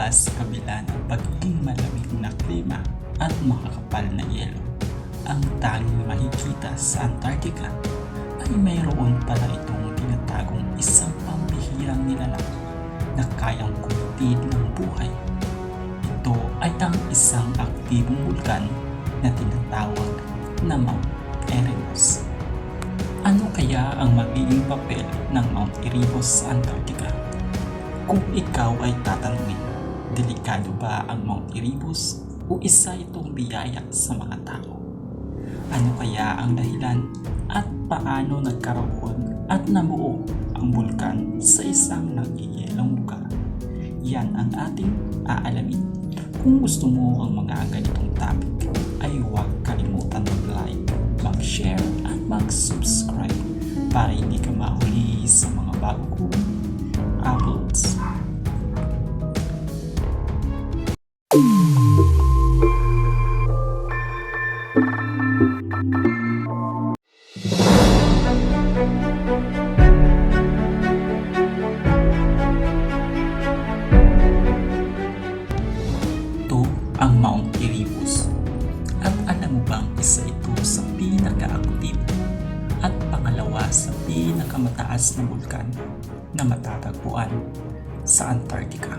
sa kabila ng pagiging malamig na klima at makakapal na yelo, ang tanging makikita sa Antarctica ay mayroon pala itong tinatagong isang pambihirang nilalang na kayang kumitid ng buhay. Ito ay ang isang aktibong bulkan na tinatawag na Mount Erebus. Ano kaya ang magiging papel ng Mount Erebus sa Antarctica? Kung ikaw ay tatanungin, delikado ba ang Mount Erebus o isa itong biyaya sa mga tao? Ano kaya ang dahilan at paano nagkaroon at nabuo ang bulkan sa isang nagyayelong lugar? Yan ang ating aalamin. Kung gusto mo ang mga ganitong topic, ay huwag kalimutan mag-like, mag-share at mag-subscribe para hindi ka mahuli sa mga bago kong uploads. Ito ang Mount Erebus. At alam mo bang isa ito sa pinaka-aktibo at pangalawa sa pinakamataas na bulkan na matatagpuan sa Antarctica?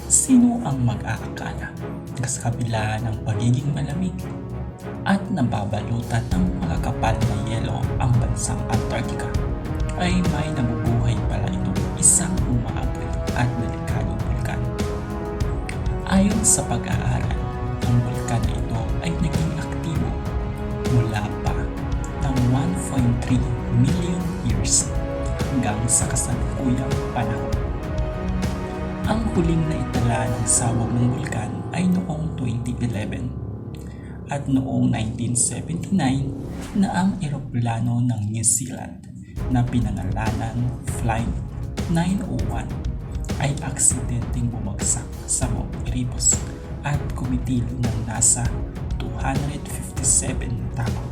Sino ang mag-aakala na sa kabila ng pagiging malamig at nababalutan ng mga kapal na yelo ang bansang Antarctica ay may nabubuhay pala itong isang umaabot at delikadong bulkan? Ayon sa pag-aaral, ang bulkan na ito ay naging aktibo mula pa ng 1.3 million years hanggang sa kasalukuyang panahon. Ang huling naitala ng sabog ng bulkan ay noong 2011 at noong 1979 na ang eroplano ng New Zealand na pinangalanan Flight 901 ay aksidenteng bumagsak sa Mount Erebus at kumitil ng nasa 257 tao.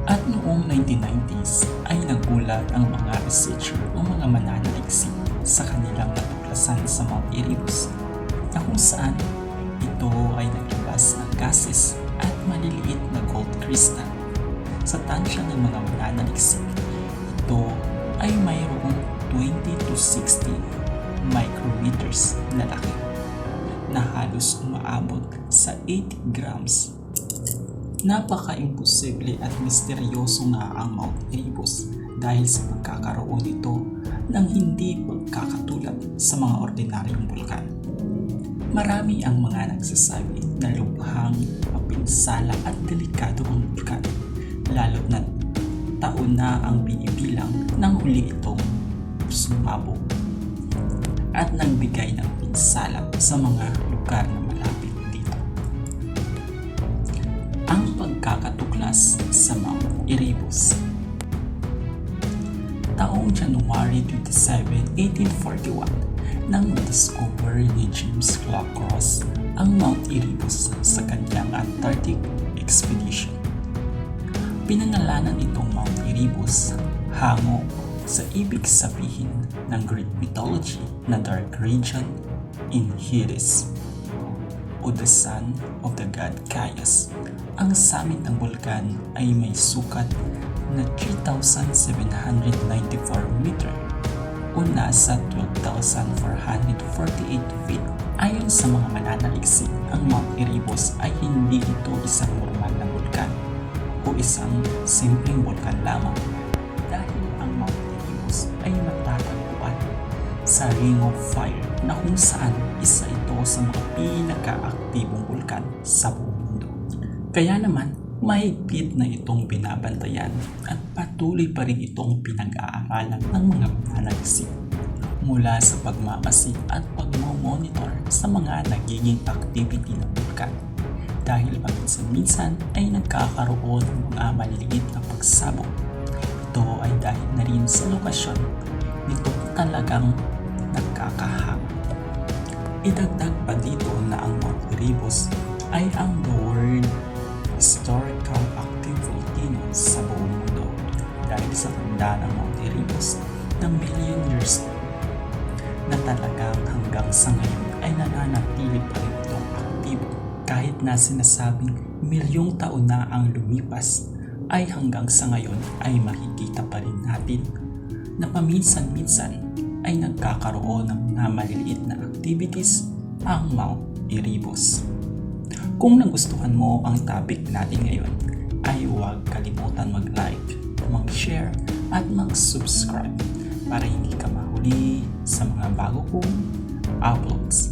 At noong 1990s ay nagulat ang mga researcher o mga mananaliksik sa kanilang natuklasan sa Mount Erebus na kung saan ito ay naglabas ng gases at maliliit na gold crystal. Sa tansya ng mga mananaliksik, ito ay mayroong 20 to 60 micrometers na laki na halos umaabot sa 80 grams. Napaka-imposible at misteryoso nga ang Mount Erebus dahil sa pagkakaroon nito ng hindi pagkakatulad sa mga ordinaryong bulkan. Marami ang mga nagsasabi na lubhang mapinsala at delikado ang bulkan, lalo na taon na ang binibilang nang huli itong sumabog at nagbigay ng pinsala sa mga lugar na malapit dito. Ang pagkakatuklas sa Mount Erebus. Taong January 27, 1841 nang na-discover ni James Clark Ross ang Mount Erebus sa kanyang Antarctic expedition. Pinangalanan itong Mount Erebus hango sa ibig sabihin ng Greek mythology na dark region in Hades o the son of the god Caius. Ang summit ng bulkan ay may sukat na 3,794 meter o nasa 12,448 feet. Ayon sa mga mananaliksik, ang Mount Erebus ay hindi ito isang normal na bulkan o isang simpleng bulkan lamang, dahil ang Mount Erebus ay matatagpuan sa Ring of Fire na kung saan isa ito sa mga pinaka-aktibong bulkan sa buong mundo. Kaya naman, mahigpit na itong binabantayan at patuloy pa rin itong pinag-aaralan ng mga mananaliksik, mula sa pagmamasid at pagmomonitor sa mga nagiging activity ng bulkan, dahil paminsan-minsan ay nagkakaroon ng mga maliliit na pagsabog. Ito ay dahil na rin sa lokasyon nito talagang nagkakahanga. Idagdag pa dito na ang Mount Erebus ay ang the world historical active volcano sa buong mundo dahil sa tanda ng Mount Erebus ng million years na talagang hanggang sa ngayon ay nananatili pa rin itong aktibo. Kahit na sinasabing milyong taon na ang lumipas, ay hanggang sa ngayon ay makikita pa rin natin na paminsan-minsan ay nagkakaroon ng mga maliliit na activities ang Mount Erebus. Kung nagustuhan mo ang topic natin ngayon, ay huwag kalimutan mag-like, mag-share at mag-subscribe para hindi ka mahuli sa mga bago kong uploads.